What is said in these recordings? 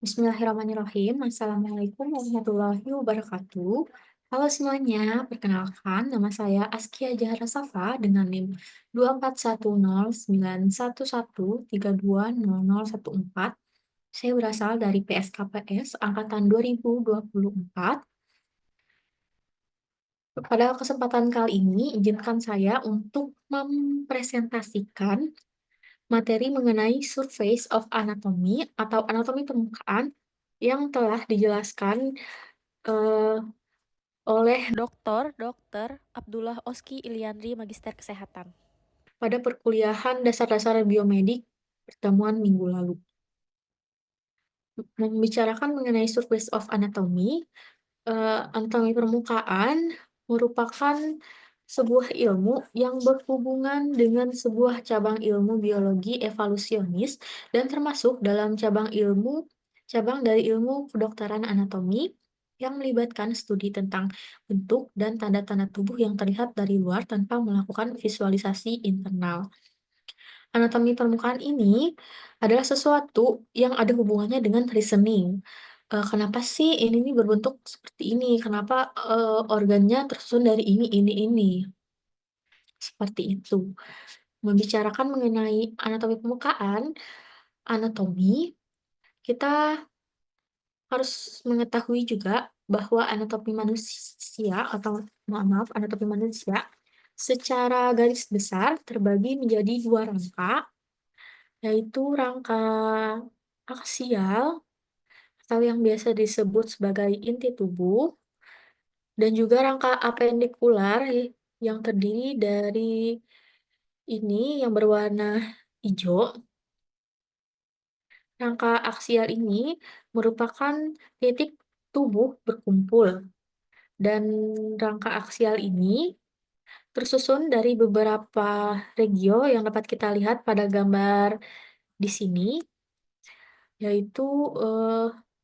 Bismillahirrahmanirrahim. Assalamualaikum warahmatullahi wabarakatuh. Halo semuanya, perkenalkan nama saya Askia Jahara Safa dengan NIM 2410911320014. Saya berasal dari PSKPS Angkatan 2024. Pada kesempatan kali ini, izinkan saya untuk mempresentasikan materi mengenai Surface of Anatomy atau anatomi permukaan yang telah dijelaskan eh, oleh Dokter Abdullah Oski Iliandri, Magister Kesehatan. pada perkuliahan dasar-dasar biomedik pertemuan minggu lalu. Membicarakan mengenai surface of anatomy, anatomi permukaan merupakan sebuah ilmu yang berhubungan dengan sebuah cabang ilmu biologi evolusionis dan termasuk dalam cabang dari ilmu kedokteran anatomi yang melibatkan studi tentang bentuk dan tanda-tanda tubuh yang terlihat dari luar tanpa melakukan visualisasi internal. Anatomi permukaan ini adalah sesuatu yang ada hubungannya dengan reasoning. Kenapa sih ini nih berbentuk seperti ini? Kenapa, organnya tersusun dari ini? Seperti itu. Membicarakan mengenai anatomi permukaan, anatomi, kita harus mengetahui juga bahwa anatomi manusia atau mohon maaf, anatomi manusia secara garis besar terbagi menjadi 2 rangka, yaitu rangka aksial atau yang biasa disebut sebagai inti tubuh, dan juga rangka apendikular yang terdiri dari ini yang berwarna hijau. Rangka aksial ini merupakan titik tubuh berkumpul, dan rangka aksial ini tersusun dari beberapa regio yang dapat kita lihat pada gambar di sini, yaitu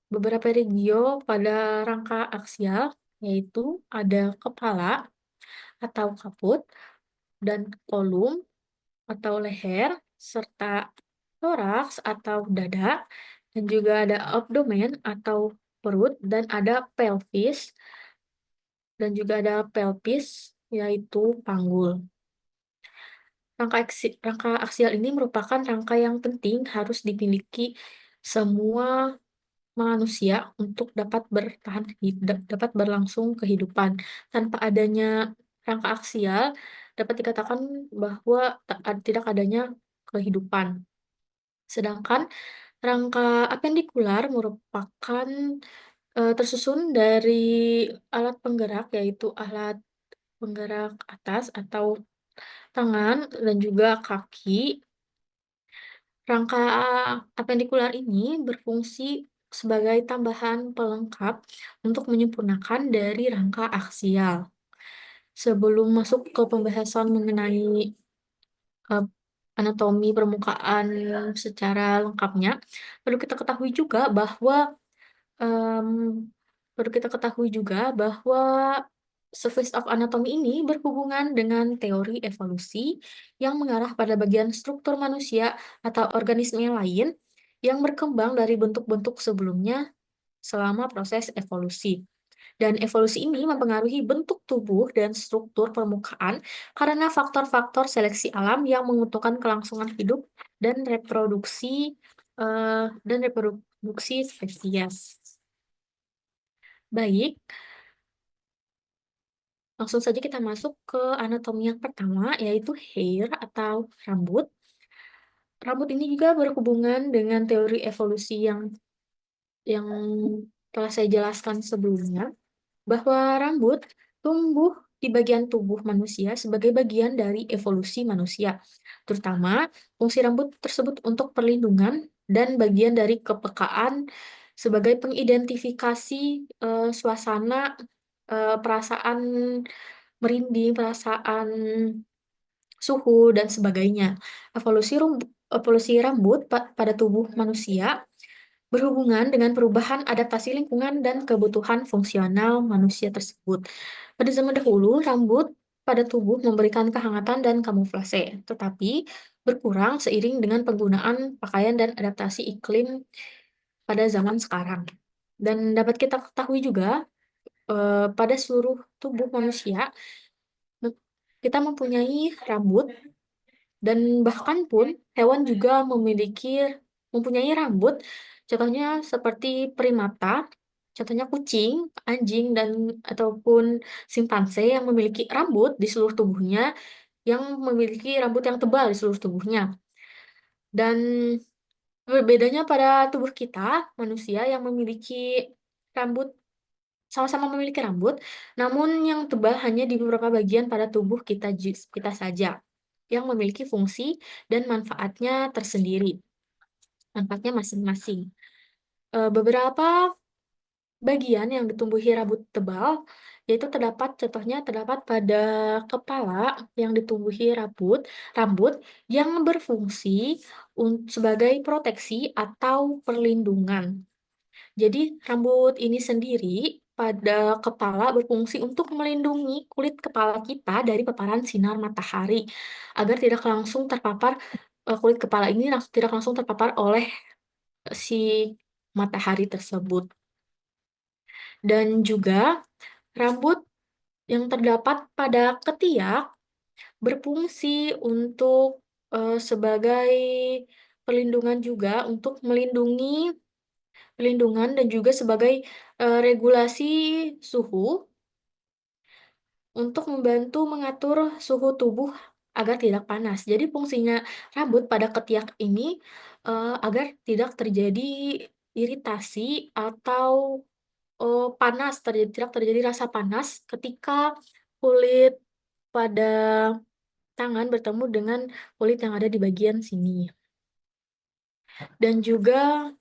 beberapa regio pada rangka aksial, yaitu ada kepala atau kaput, dan kolum atau leher, serta toraks atau dada, dan juga ada abdomen atau perut, dan ada pelvis, yaitu panggul. Rangka aksial ini merupakan rangka yang penting harus dimiliki semua manusia untuk dapat berlangsung kehidupan. Tanpa adanya rangka aksial, dapat dikatakan bahwa tidak adanya kehidupan. Sedangkan rangka apendikular merupakan tersusun dari alat penggerak, yaitu alat penggerak atas atau tangan dan juga kaki. Rangka apendikular ini berfungsi sebagai tambahan pelengkap untuk menyempurnakan dari rangka aksial. Sebelum masuk ke pembahasan mengenai eh, anatomi permukaan secara lengkapnya, perlu kita ketahui juga bahwa em, surface of anatomy ini berhubungan dengan teori evolusi yang mengarah pada bagian struktur manusia atau organisme lain yang berkembang dari bentuk-bentuk sebelumnya selama proses evolusi. Dan evolusi ini mempengaruhi bentuk tubuh dan struktur permukaan karena faktor-faktor seleksi alam yang menguntungkan kelangsungan hidup dan reproduksi spesies. Baik, langsung saja kita masuk ke anatomi yang pertama, yaitu hair atau rambut. Rambut ini juga berhubungan dengan teori evolusi yang telah saya jelaskan sebelumnya, bahwa rambut tumbuh di bagian tubuh manusia sebagai bagian dari evolusi manusia. Terutama, fungsi rambut tersebut untuk perlindungan dan bagian dari kepekaan sebagai pengidentifikasi suasana, perasaan merinding, perasaan suhu, dan sebagainya. Evolusi rambut pada tubuh manusia berhubungan dengan perubahan adaptasi lingkungan dan kebutuhan fungsional manusia tersebut. Pada zaman dahulu, rambut pada tubuh memberikan kehangatan dan kamuflase, tetapi berkurang seiring dengan penggunaan pakaian dan adaptasi iklim pada zaman sekarang. Dan dapat kita ketahui juga pada seluruh tubuh manusia kita mempunyai rambut, dan bahkan pun hewan juga mempunyai rambut. Contohnya seperti primata, contohnya kucing, anjing, dan ataupun simpanse yang memiliki rambut di seluruh tubuhnya, yang memiliki rambut yang tebal di seluruh tubuhnya. Dan bedanya pada tubuh kita, manusia yang memiliki rambut, sama-sama memiliki rambut, namun yang tebal hanya di beberapa bagian pada tubuh kita saja, yang memiliki fungsi dan manfaatnya tersendiri, manfaatnya masing-masing. Beberapa bagian yang ditumbuhi rambut tebal, yaitu contohnya terdapat pada kepala yang ditumbuhi rambut yang berfungsi sebagai proteksi atau perlindungan. Jadi rambut ini sendiri pada kepala berfungsi untuk melindungi kulit kepala kita dari paparan sinar matahari, agar tidak langsung terpapar, kulit kepala ini tidak langsung terpapar oleh si matahari tersebut. Dan juga rambut yang terdapat pada ketiak berfungsi untuk sebagai perlindungan juga, untuk pelindungan dan juga sebagai regulasi suhu, untuk membantu mengatur suhu tubuh agar tidak panas. Jadi fungsinya rambut pada ketiak ini agar tidak terjadi iritasi atau tidak terjadi rasa panas ketika kulit pada tangan bertemu dengan kulit yang ada di bagian sini. Dan juga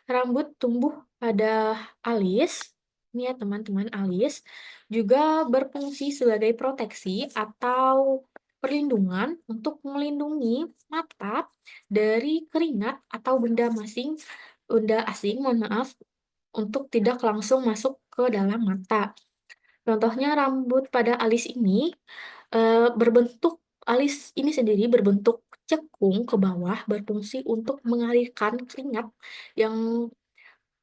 rambut tumbuh pada alis, ini ya teman-teman, alis juga berfungsi sebagai proteksi atau perlindungan untuk melindungi mata dari keringat atau benda asing, mohon maaf, untuk tidak langsung masuk ke dalam mata. Contohnya rambut pada alis ini sendiri berbentuk cekung ke bawah, berfungsi untuk mengalirkan keringat yang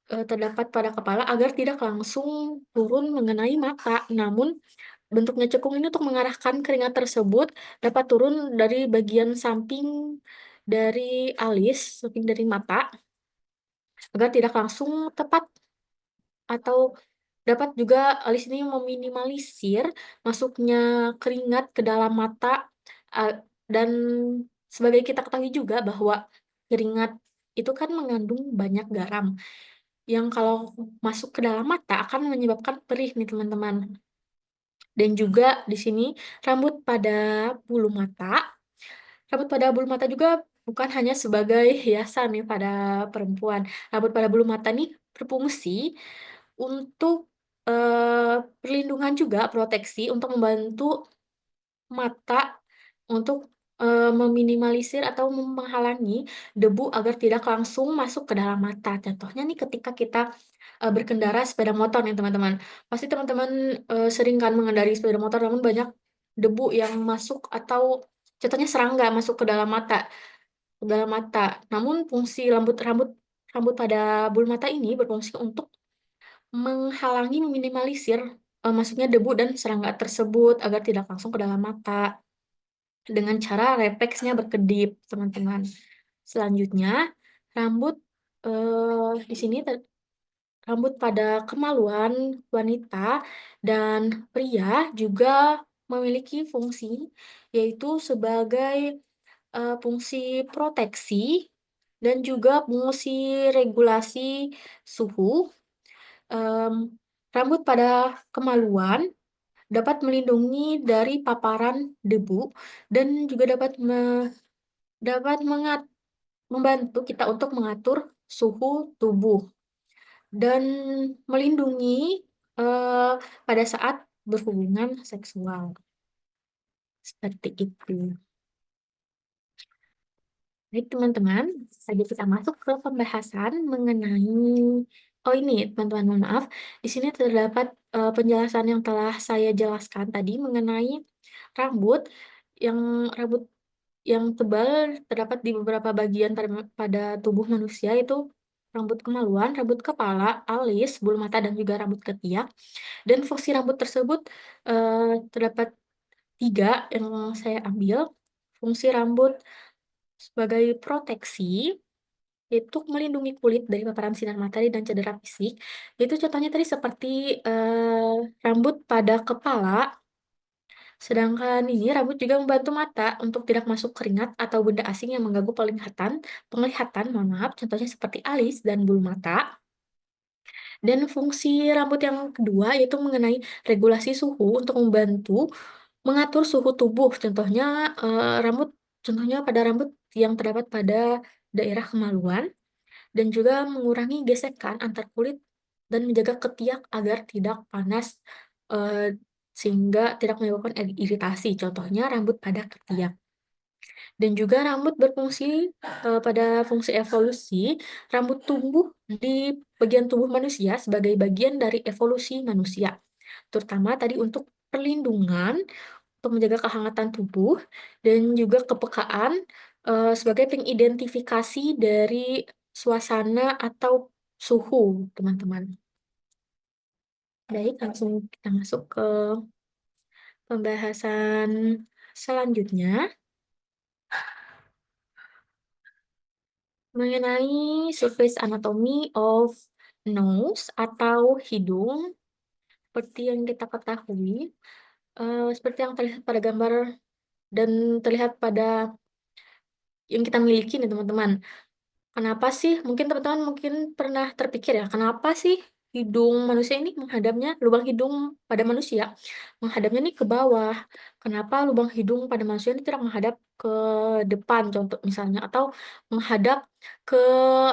terdapat pada kepala agar tidak langsung turun mengenai mata. Namun bentuknya cekung ini untuk mengarahkan keringat tersebut dapat turun dari bagian samping dari alis, samping dari mata, agar tidak langsung tepat, atau dapat juga alis ini meminimalisir masuknya keringat ke dalam mata, dan sebagai kita ketahui juga bahwa keringat itu kan mengandung banyak garam, yang kalau masuk ke dalam mata akan menyebabkan perih nih teman-teman. Dan juga di sini rambut pada bulu mata, rambut pada bulu mata juga bukan hanya sebagai hiasan nih pada perempuan. Rambut pada bulu mata nih berfungsi untuk perlindungan juga, proteksi untuk membantu mata untuk meminimalisir atau menghalangi debu agar tidak langsung masuk ke dalam mata. Contohnya nih ketika kita berkendara sepeda motor nih teman-teman. Pasti teman-teman sering kan mengendarai sepeda motor, namun banyak debu yang masuk, atau contohnya serangga masuk ke dalam mata. Namun fungsi rambut rambut rambut pada bulu mata ini berfungsi untuk menghalangi, meminimalisir masuknya debu dan serangga tersebut agar tidak langsung ke dalam mata dengan cara refleksnya berkedip, teman-teman. Selanjutnya, rambut di sini rambut pada kemaluan wanita dan pria juga memiliki fungsi, yaitu sebagai fungsi proteksi dan juga fungsi regulasi suhu. Rambut pada kemaluan dapat melindungi dari paparan debu dan juga dapat membantu kita untuk mengatur suhu tubuh dan melindungi pada saat berhubungan seksual. Seperti itu. Baik teman-teman, tadi kita masuk ke pembahasan mengenai, oh ini teman-teman, mohon maaf, di sini terdapat penjelasan yang telah saya jelaskan tadi mengenai rambut rambut yang tebal terdapat di beberapa bagian pada tubuh manusia, itu rambut kemaluan, rambut kepala, alis, bulu mata, dan juga rambut ketiak. Dan fungsi rambut tersebut terdapat 3 yang saya ambil. Fungsi rambut sebagai proteksi, itu melindungi kulit dari paparan sinar matahari dan cedera fisik. Itu contohnya tadi seperti, rambut pada kepala. Sedangkan ini rambut juga membantu mata untuk tidak masuk keringat atau benda asing yang mengganggu penglihatan, mohon maaf, contohnya seperti alis dan bulu mata. Dan fungsi rambut yang kedua yaitu mengenai regulasi suhu untuk membantu mengatur suhu tubuh. Contohnya pada rambut yang terdapat pada daerah kemaluan dan juga mengurangi gesekan antar kulit dan menjaga ketiak agar tidak panas, sehingga tidak menyebabkan iritasi, contohnya rambut pada ketiak. Dan juga rambut berfungsi, pada fungsi evolusi, rambut tumbuh di bagian tubuh manusia sebagai bagian dari evolusi manusia, terutama tadi untuk perlindungan, untuk menjaga kehangatan tubuh, dan juga kepekaan, sebagai pengidentifikasi dari suasana atau suhu, teman-teman. Baik, langsung kita masuk ke pembahasan selanjutnya, mengenai surface anatomy of nose atau hidung. Seperti yang kita ketahui, seperti yang terlihat pada gambar dan terlihat pada yang kita miliki nih, teman-teman. Kenapa sih? Mungkin teman-teman pernah terpikir ya, kenapa sih hidung manusia ini lubang hidung pada manusia menghadapnya nih ke bawah? Kenapa lubang hidung pada manusia ini tidak menghadap ke depan contoh misalnya atau menghadap ke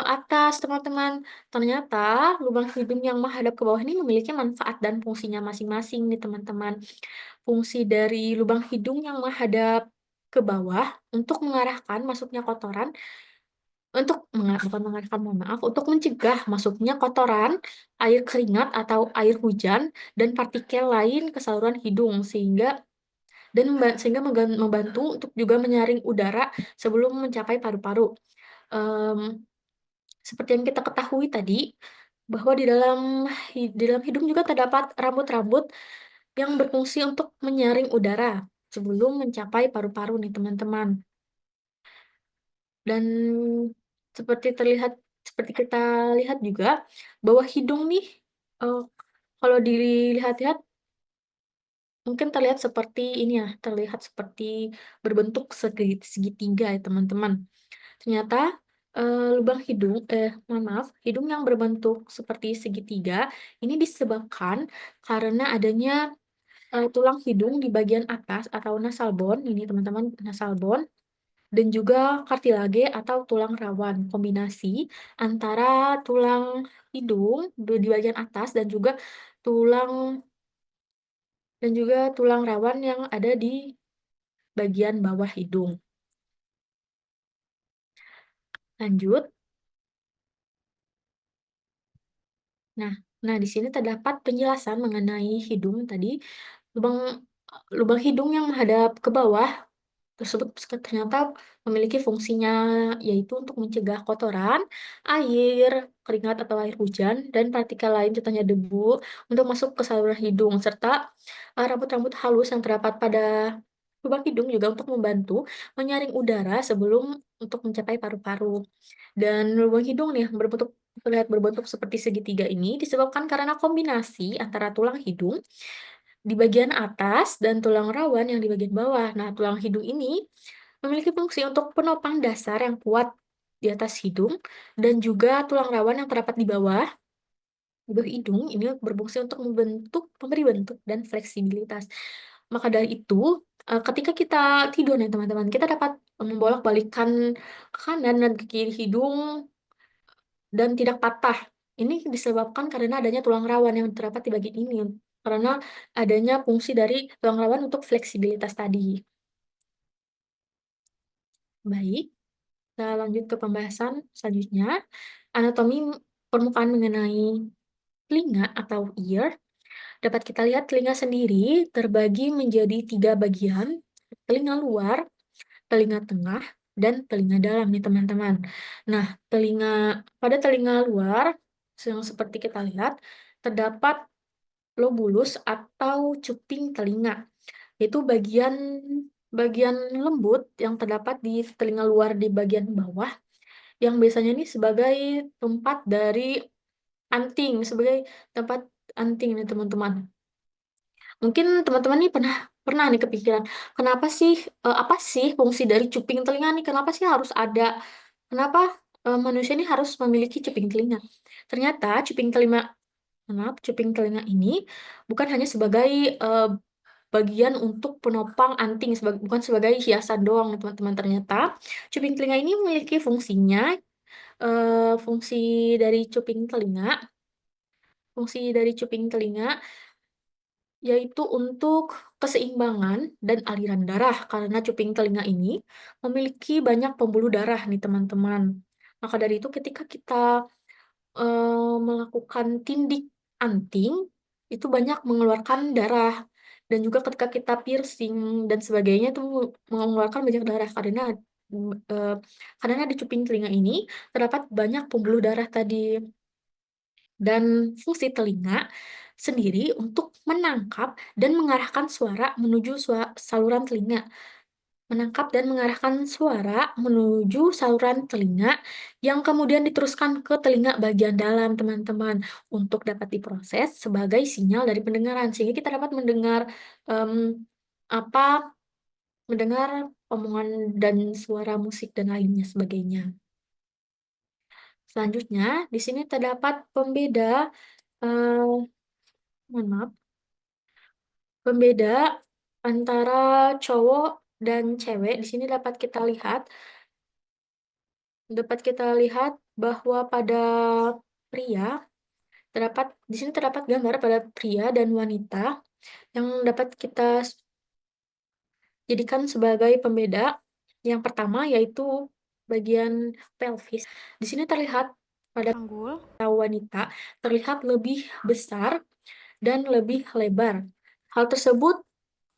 atas, teman-teman? Ternyata lubang hidung yang menghadap ke bawah ini memiliki manfaat dan fungsinya masing-masing nih, teman-teman. Fungsi dari lubang hidung yang menghadap ke bawah untuk mengarahkan masuknya kotoran bukan mengarahkan, mohon maaf, untuk mencegah masuknya kotoran, air keringat atau air hujan, dan partikel lain ke saluran hidung sehingga membantu untuk juga menyaring udara sebelum mencapai paru-paru. Mmm, Seperti yang kita ketahui tadi, bahwa di dalam hidung juga terdapat rambut-rambut yang berfungsi untuk menyaring udara sebelum mencapai paru-paru nih, teman-teman. Dan seperti kita lihat juga bahwa hidung nih, eee, kalau dilihat-lihat mungkin terlihat seperti berbentuk segitiga ya, teman-teman. Ternyata, mohon maaf, hidung yang berbentuk seperti segitiga ini disebabkan karena adanya, tulang hidung di bagian atas atau nasal bone ini, teman-teman, nasal bone. Dan juga kartilage atau tulang rawan, kombinasi antara tulang hidung di bagian atas tulang dan juga tulang rawan yang ada di bagian bawah hidung. Lanjut. Nah nah di sini terdapat penjelasan mengenai hidung tadi, lubang lubang hidung yang menghadap ke bawah tersebut ternyata memiliki fungsinya, yaitu untuk mencegah kotoran, air, keringat atau air hujan, dan partikel lain contohnya debu untuk masuk ke saluran hidung, serta rambut-rambut halus yang terdapat pada lubang hidung juga untuk membantu menyaring udara sebelum untuk mencapai paru-paru. Dan lubang hidung nih terlihat berbentuk seperti segitiga ini disebabkan karena kombinasi antara tulang hidung di bagian atas dan tulang rawan yang di bagian bawah. Nah, tulang hidung ini memiliki fungsi untuk penopang dasar yang kuat di atas hidung dan juga tulang rawan yang terdapat di bawah hidung ini berfungsi untuk memberi bentuk dan fleksibilitas. Maka dari itu, ketika kita tidur nih teman-teman, kita dapat membolak-balikkan ke kanan dan ke kiri hidung dan tidak patah. Ini disebabkan karena adanya tulang rawan yang terdapat di bagian ini, karena adanya fungsi dari tulang rawan untuk fleksibilitas tadi. Baik, kita lanjut ke pembahasan selanjutnya, anatomi permukaan mengenai telinga atau ear. Dapat kita lihat telinga sendiri terbagi menjadi 3 bagian, telinga luar, telinga tengah, dan telinga dalam nih teman-teman. Nah, pada telinga luar yang seperti kita lihat terdapat lobulus atau cuping telinga. Itu bagian bagian lembut yang terdapat di telinga luar di bagian bawah yang biasanya ini sebagai tempat dari anting, sebagai tempat anting nih teman-teman. Mungkin teman-teman nih pernah pernah nih kepikiran, kenapa sih apa sih fungsi dari cuping telinga nih? Kenapa sih harus ada? Kenapa manusia ini harus memiliki cuping telinga? Ternyata cuping telinga ini bukan hanya sebagai bagian untuk penopang anting, bukan sebagai hiasan doang nih teman-teman. Ternyata cuping telinga ini memiliki fungsi dari cuping telinga, fungsi dari cuping telinga yaitu untuk keseimbangan dan aliran darah, karena cuping telinga ini memiliki banyak pembuluh darah nih teman-teman. Maka dari itu ketika kita melakukan tindik anting, itu banyak mengeluarkan darah. Dan juga ketika kita piercing dan sebagainya itu mengeluarkan banyak darah eh, karena di cuping telinga ini terdapat banyak pembuluh darah tadi. Dan fungsi telinga sendiri untuk menangkap dan mengarahkan suara menuju saluran telinga. Menangkap dan mengarahkan suara menuju saluran telinga yang kemudian diteruskan ke telinga bagian dalam, teman-teman, untuk dapat diproses sebagai sinyal dari pendengaran, sehingga kita dapat em, apa mendengar omongan dan suara musik dan lainnya sebagainya. Selanjutnya, di sini terdapat mohon maaf, pembeda antara cowok dan cewek. Di sini dapat kita lihat bahwa pada pria di sini terdapat gambar pada pria dan wanita yang dapat kita jadikan sebagai pembeda. Yang pertama yaitu bagian pelvis. Di sini terlihat pada Panggul. wanita terlihat lebih besar dan lebih lebar. Hal tersebut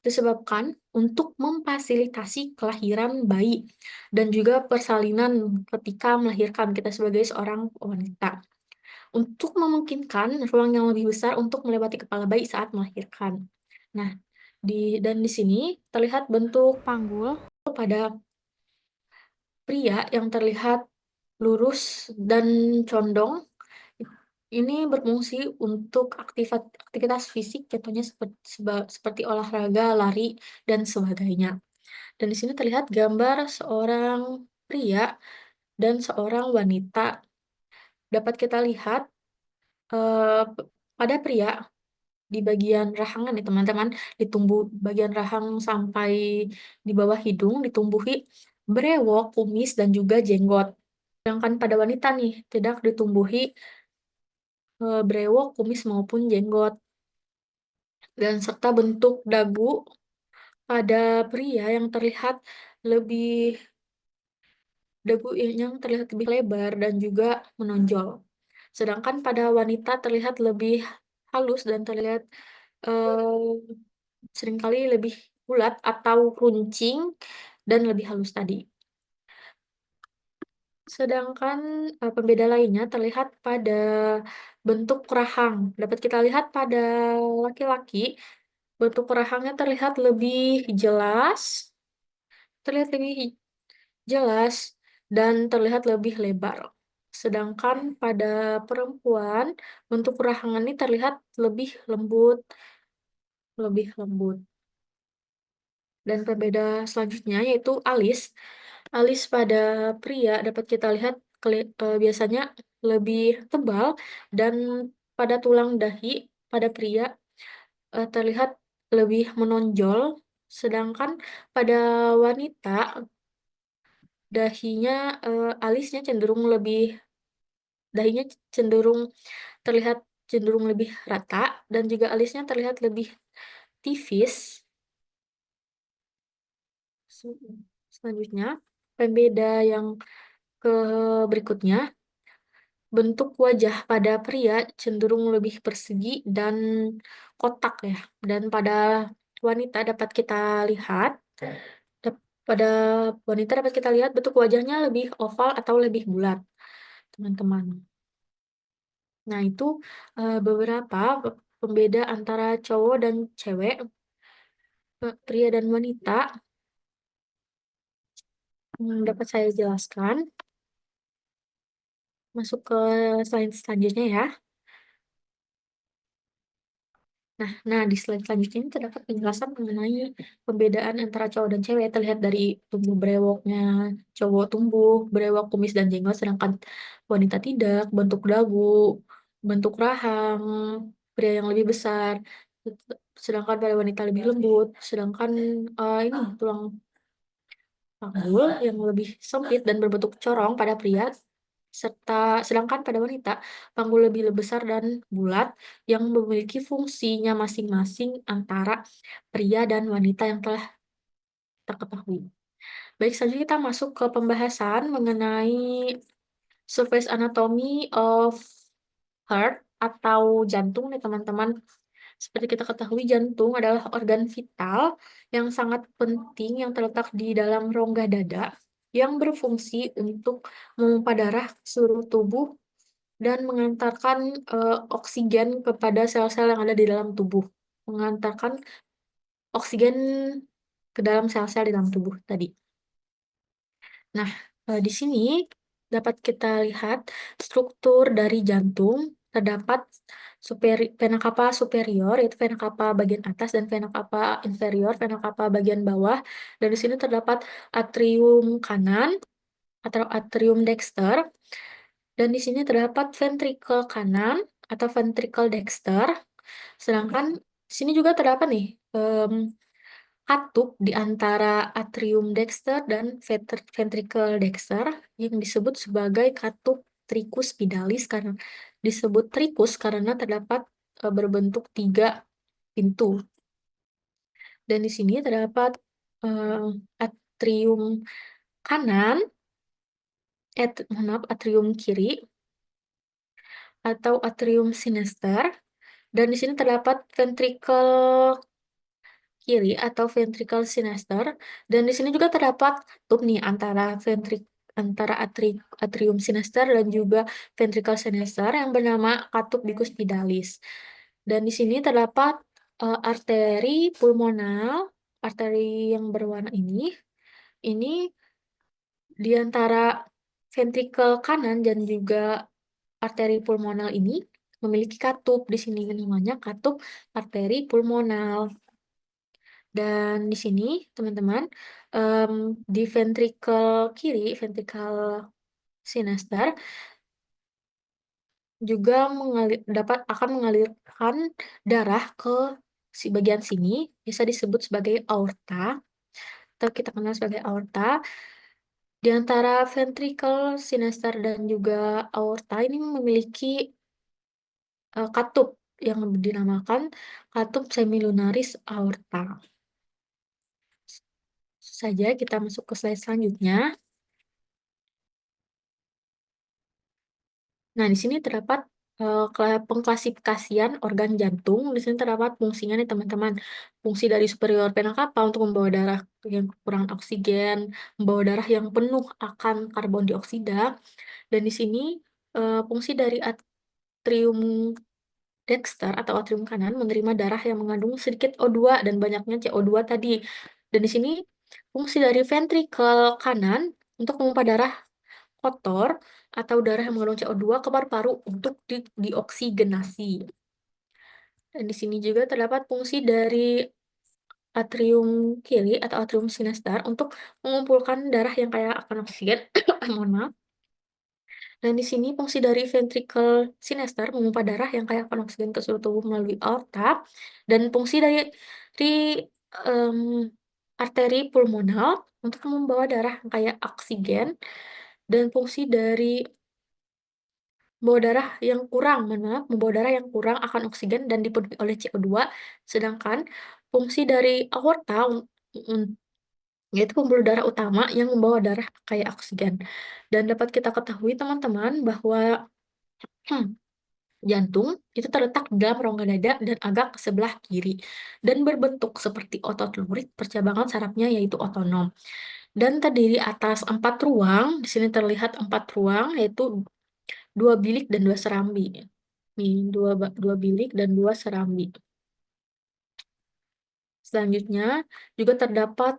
disebabkan untuk memfasilitasi kelahiran bayi dan juga persalinan ketika melahirkan kita sebagai seorang wanita. Untuk memungkinkan ruang yang lebih besar untuk melewati kepala bayi saat melahirkan. Nah, dan di sini terlihat bentuk Panggul. pada pria yang terlihat lurus dan condong. Ini berfungsi untuk aktivitas fisik, contohnya seperti olahraga, lari, dan sebagainya. Dan di sini terlihat gambar seorang pria dan seorang wanita. Dapat kita lihat pada pria di bagian rahangan nih teman-teman, bagian rahang sampai di bawah hidung ditumbuhi brewok, kumis, dan juga jenggot. Sedangkan pada wanita nih tidak ditumbuhi brewok, kumis maupun jenggot. Dan serta bentuk dagu pada pria yang terlihat lebih lebar dan juga menonjol. Sedangkan pada wanita terlihat lebih halus dan terlihat eh, seringkali lebih bulat atau runcing dan lebih halus tadi. Sedangkan pembeda lainnya terlihat pada bentuk rahang. Dapat kita lihat pada laki-laki, bentuk rahangnya terlihat lebih jelas dan terlihat lebih lebar. Sedangkan pada perempuan, bentuk rahang ini terlihat lebih lembut, lebih lembut. Dan pembeda selanjutnya yaitu alis. Alis pada pria dapat kita lihat biasanya lebih tebal dan pada tulang dahi pada pria terlihat lebih menonjol, sedangkan pada wanita dahinya alisnya dahinya cenderung terlihat cenderung lebih rata dan juga alisnya terlihat lebih tipis. Selanjutnya, pembeda yang ke berikutnya, bentuk wajah pada pria cenderung lebih persegi dan kotak ya. Dan pada wanita dapat kita lihat Pada wanita dapat kita lihat bentuk wajahnya lebih oval atau lebih bulat, teman-teman. Nah, itu beberapa pembeda antara cowok dan cewek, pria dan wanita, dapat saya jelaskan. Masuk ke slide selanjutnya ya. Nah, di slide selanjutnya ini terdapat penjelasan mengenai pembedaan antara cowok dan cewek. Terlihat dari tumbuh brewoknya, cowok tumbuh brewok, kumis dan jenggot, sedangkan wanita tidak. Bentuk dagu, bentuk rahang, pria yang lebih besar, sedangkan pada wanita lebih lembut. Sedangkan ini tulang panggul yang lebih sempit dan berbentuk corong pada pria, sedangkan pada wanita panggul lebih besar dan bulat yang memiliki fungsinya masing-masing antara pria dan wanita yang telah terketahui. Baik, selanjutnya kita masuk ke pembahasan mengenai surface anatomy of heart atau jantung nih teman-teman. Seperti kita ketahui, jantung adalah organ vital yang sangat penting yang terletak di dalam rongga dada yang berfungsi untuk memompa darah ke seluruh tubuh dan mengantarkan oksigen kepada sel-sel yang ada di dalam tubuh. Mengantarkan oksigen ke dalam sel-sel di dalam tubuh tadi. Nah, di sini dapat kita lihat struktur dari jantung. Terdapat vena cava superior, yaitu vena cava bagian atas, dan vena cava inferior, vena cava bagian bawah. Dan di sini terdapat atrium kanan atau atrium dexter. Dan di sini terdapat ventricle kanan atau ventricle dexter. Sedangkan di sini juga terdapat nih katup di antara atrium dexter dan ventricle dexter yang disebut sebagai katup tricus pidalis, karena disebut tricus karena terdapat berbentuk 3 pintu. Dan di sini terdapat atrium kanan, atrium kiri atau atrium sinister, dan di sini terdapat ventricle kiri atau ventricle sinister, dan di sini juga terdapat katup nih antara atrium sinister dan juga ventricle sinister yang bernama katup bicuspidalis. Dan di sini terdapat arteri pulmonal, arteri yang berwarna ini di antara ventricle kanan dan juga arteri pulmonal ini memiliki katup. Di sini namanya katup arteri pulmonal. Dan di sini, teman-teman, di ventricle kiri, ventricle sinister, juga akan mengalirkan darah ke bagian sini, bisa disebut sebagai aorta, atau kita kenal sebagai aorta. Di antara ventricle sinister dan juga aorta ini memiliki katup yang dinamakan katup semilunaris aorta. Saja kita masuk ke slide selanjutnya. Nah, di sini terdapat pengklasifikasian organ jantung. Di sini terdapat fungsinya nih teman-teman. Fungsi dari superior vena cava untuk membawa darah yang kekurangan oksigen, membawa darah yang penuh akan karbon dioksida. Dan di sini fungsi dari atrium dexter atau atrium kanan menerima darah yang mengandung sedikit O2 dan banyaknya CO2 tadi. Dan di sini fungsi dari ventricle kanan untuk memompa darah kotor atau darah yang mengandung CO2 ke paru-paru untuk dioksigenasi. Dan di sini juga terdapat fungsi dari atrium kiri atau atrium sinister untuk mengumpulkan darah yang kaya akan oksigen. Mohon maaf. Dan di sini fungsi dari ventricle sinister memompa darah yang kaya akan oksigen ke seluruh tubuh melalui aorta. Dan fungsi dari em, arteri pulmonal untuk membawa darah yang kaya oksigen. Dan fungsi dari membawa darah yang kurang, membawa darah yang kurang akan oksigen dan dipenuhi oleh CO2, sedangkan fungsi dari aorta yaitu pembuluh darah utama yang membawa darah kayak oksigen. Dan dapat kita ketahui teman-teman bahwa Jantung itu terletak di dalam rongga dada dan agak ke sebelah kiri dan berbentuk seperti otot lurit percabangan sarafnya yaitu otonom dan terdiri atas 4 ruang. Di sini terlihat 4 ruang yaitu 2 bilik dan 2 serambi. Nih, dua bilik dan 2 serambi. Selanjutnya juga terdapat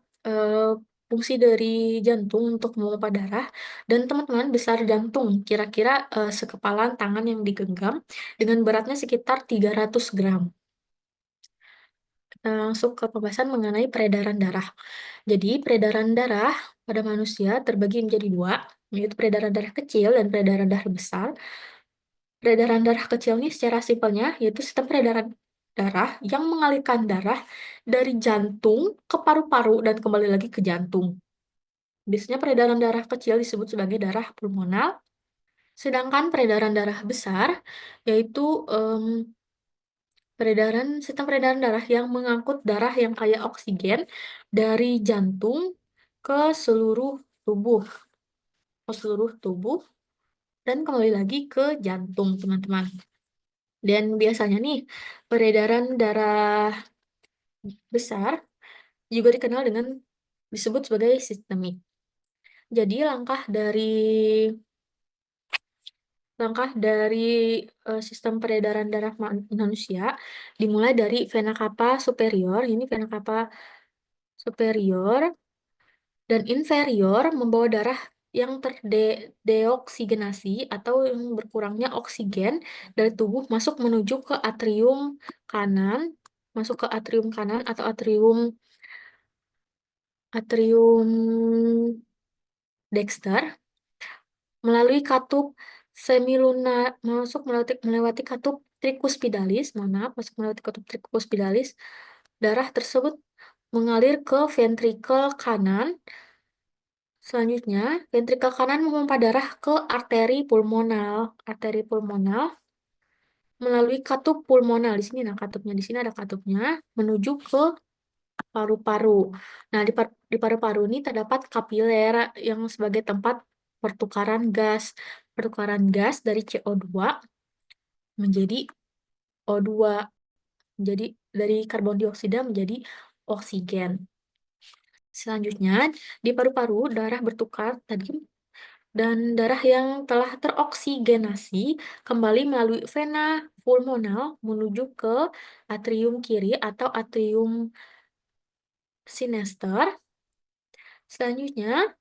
fungsi dari jantung untuk memompa darah dan teman-teman besar jantung kira-kira sekepalan tangan yang digenggam dengan beratnya sekitar 300 gram. Kita langsung ke pembahasan mengenai peredaran darah. Jadi peredaran darah pada manusia terbagi menjadi 2, yaitu peredaran darah kecil dan peredaran darah besar. Peredaran darah kecil ini secara simpelnya yaitu sistem peredaran darah yang mengalirkan darah dari jantung ke paru-paru dan kembali lagi ke jantung. Biasanya peredaran darah kecil disebut sebagai darah pulmonal, sedangkan peredaran darah besar yaitu sistem peredaran darah yang mengangkut darah yang kaya oksigen dari jantung ke seluruh tubuh, dan kembali lagi ke jantung, teman-teman. Dan biasanya nih, peredaran darah besar juga dikenal dengan disebut sebagai sistemik. Jadi langkah dari sistem peredaran darah manusia dimulai dari vena cava superior, ini vena cava superior dan inferior membawa darah yang terdeoksigenasi atau yang berkurangnya oksigen dari tubuh masuk menuju ke atrium kanan atau atrium dexter melalui katup semilunar melewati katup tricuspidalis, darah tersebut mengalir ke ventrikel kanan. Selanjutnya, ventrikel kanan memompa darah ke arteri pulmonal melalui katup pulmonal di sini. Nah, di sini ada katupnya menuju ke paru-paru. Nah, di paru-paru ini terdapat kapiler yang sebagai tempat pertukaran gas dari CO2 menjadi O2. Jadi dari karbon dioksida menjadi oksigen. Selanjutnya, di paru-paru darah bertukar tadi dan darah yang telah teroksigenasi kembali melalui vena pulmonal menuju ke atrium kiri atau atrium sinester. Selanjutnya,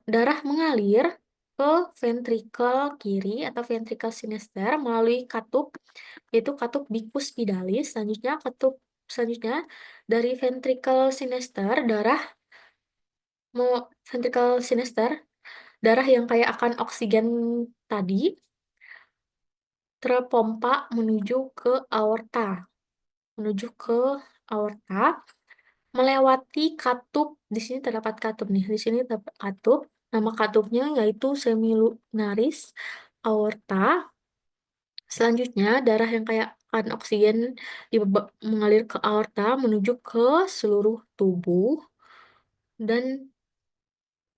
darah mengalir ke ventrikel kiri atau ventrikel sinester melalui katup, yaitu katup bicuspidalis. Selanjutnya dari ventrikel sinester, darah yang kaya akan oksigen tadi terpompa menuju ke aorta, melewati katup. Di sini terdapat katup nih. Di sini terdapat katup. Nama katupnya yaitu semilunaris aorta. Selanjutnya, darah yang kaya akan oksigen mengalir ke aorta menuju ke seluruh tubuh dan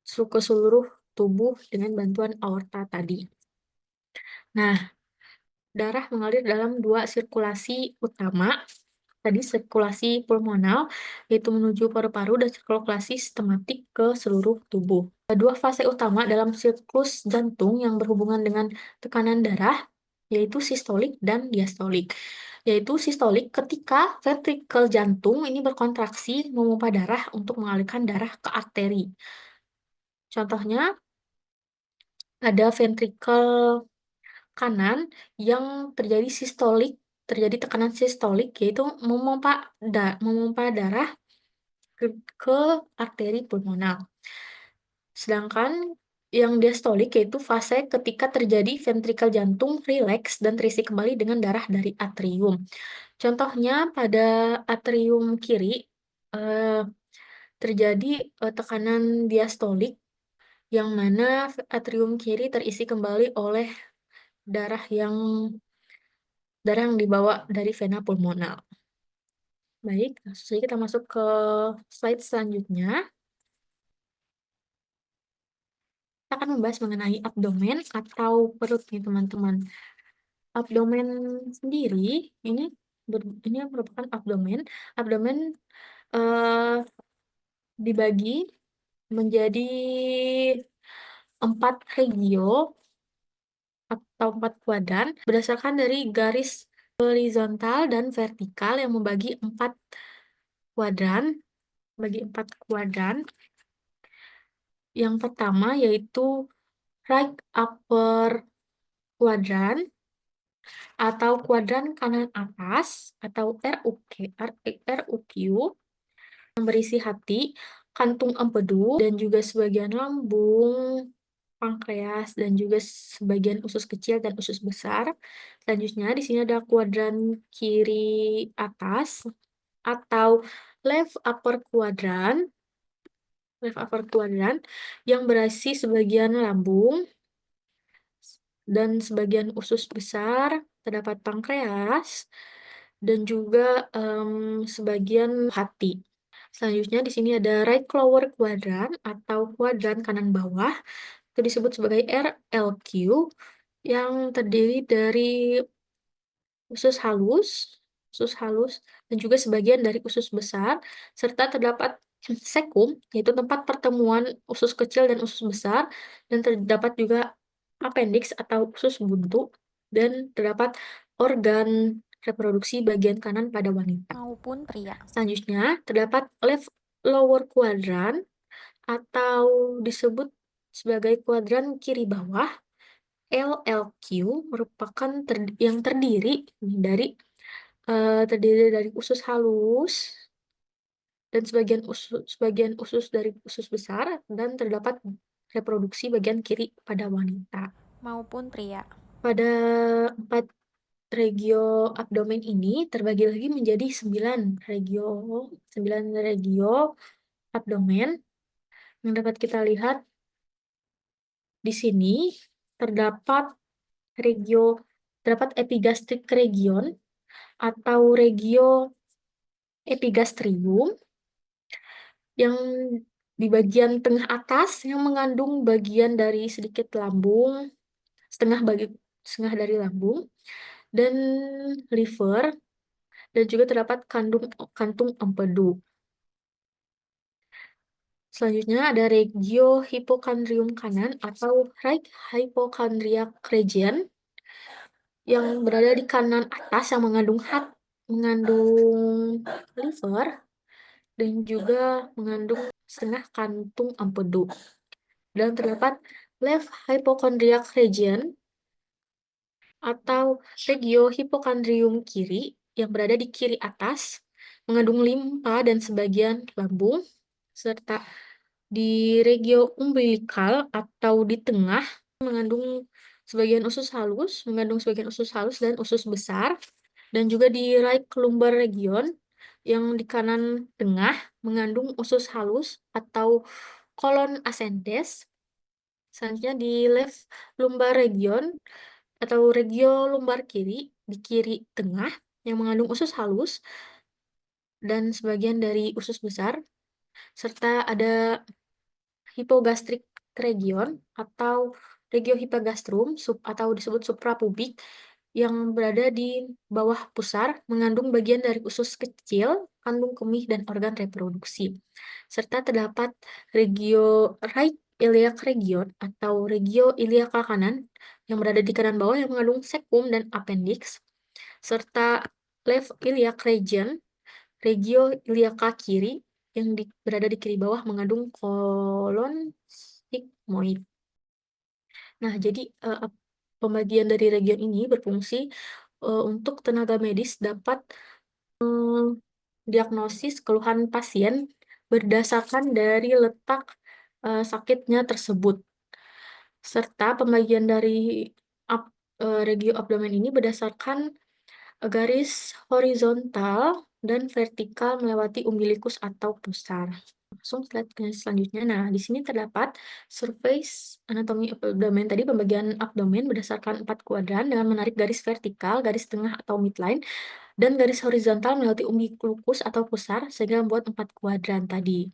ke seluruh tubuh dengan bantuan aorta tadi. Nah, darah mengalir dalam 2 sirkulasi utama. Tadi sirkulasi pulmonal, yaitu menuju paru-paru, dan sirkulasi sistematik ke seluruh tubuh. 2 fase utama dalam siklus jantung yang berhubungan dengan tekanan darah, yaitu sistolik dan diastolik. Yaitu sistolik ketika ventrikel jantung ini berkontraksi memompa darah untuk mengalirkan darah ke arteri. Contohnya, ada ventrikel kanan yang terjadi tekanan sistolik, yaitu memompa darah ke arteri pulmonal. Sedangkan yang diastolik yaitu fase ketika terjadi ventrikel jantung rileks dan terisi kembali dengan darah dari atrium. Contohnya pada atrium kiri terjadi tekanan diastolik yang mana atrium kiri terisi kembali oleh darah yang dibawa dari vena pulmonal. Baik, langsung saja kita masuk ke slide selanjutnya. Kita akan membahas mengenai abdomen atau perut nih, teman-teman. abdomen sendiri ini merupakan abdomen. Abdomen eh, dibagi menjadi 4 regio atau 4 kuadran berdasarkan dari garis horizontal dan vertikal yang membagi 4 kuadran. Yang pertama yaitu right upper quadrant atau kuadran kanan atas atau RUQ yang berisi hati, kantung empedu, dan juga sebagian lambung, pankreas, dan juga sebagian usus kecil dan usus besar. Selanjutnya, di sini ada kuadran kiri atas atau left upper quadrant yang berisi sebagian lambung dan sebagian usus besar, terdapat pankreas, dan juga sebagian hati. Selanjutnya di sini ada right lower quadrant atau kuadran kanan bawah, itu disebut sebagai RLQ, yang terdiri dari usus halus, dan juga sebagian dari usus besar, serta terdapat sekum, yaitu tempat pertemuan usus kecil dan usus besar, dan terdapat juga appendix atau usus buntu, dan terdapat organ reproduksi bagian kanan pada wanita. maupun pria. Selanjutnya, terdapat left lower quadrant atau disebut sebagai kuadran kiri bawah. LLQ merupakan yang terdiri dari usus halus dan sebagian usus dari usus besar, dan terdapat reproduksi bagian kiri pada wanita. Maupun pria. Pada 4 regio abdomen ini terbagi lagi menjadi 9 regio abdomen yang dapat kita lihat di sini. Terdapat epigastric region atau regio epigastrium yang di bagian tengah atas yang mengandung bagian dari sedikit lambung, setengah dari lambung, dan liver, dan juga terdapat kantung empedu. Selanjutnya ada regio hipokondrium kanan atau right hypochondriac region yang berada di kanan atas yang mengandung liver, dan juga mengandung setengah kantung empedu. Dan terdapat left hypochondriac region atau regio hipokondrium kiri yang berada di kiri atas, mengandung limpa dan sebagian lambung, serta di regio umbilikal atau di tengah mengandung sebagian usus halus dan usus besar, dan juga di right lumbar region yang di kanan tengah mengandung usus halus atau kolon ascendens. Selanjutnya di left lumbar region atau regio lumbar kiri di kiri tengah yang mengandung usus halus dan sebagian dari usus besar, serta ada hypogastric region atau regio hypogastrum atau disebut suprapubik yang berada di bawah pusar, mengandung bagian dari usus kecil, kandung kemih, dan organ reproduksi. Serta terdapat regio right iliac region atau regio iliaca kanan yang berada di kanan bawah yang mengandung sekum dan appendix, serta left iliac region, regio iliaca kiri yang berada di kiri bawah mengandung kolon sigmoid. Nah, jadi pembagian dari region ini berfungsi untuk tenaga medis dapat diagnosis keluhan pasien berdasarkan dari letak sakitnya tersebut. Serta pembagian dari regio abdomen ini berdasarkan garis horizontal dan vertikal melewati umbilikus atau pusar. Langsung slide selanjutnya. Nah, di sini terdapat surface anatomi abdomen. Tadi pembagian abdomen berdasarkan 4 kuadran dengan menarik garis vertikal, garis tengah atau midline, dan garis horizontal melewati umbilikus atau pusar sehingga membuat 4 kuadran tadi.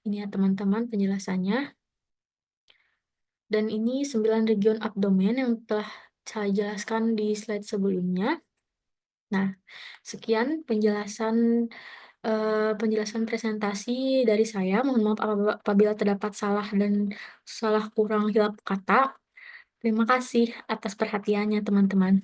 Ini ya teman-teman penjelasannya. Dan ini 9 region abdomen yang telah saya jelaskan di slide sebelumnya. Nah, sekian penjelasan presentasi dari saya. Mohon maaf apabila terdapat salah dan salah kurang hilap kata. Terima kasih atas perhatiannya, teman-teman.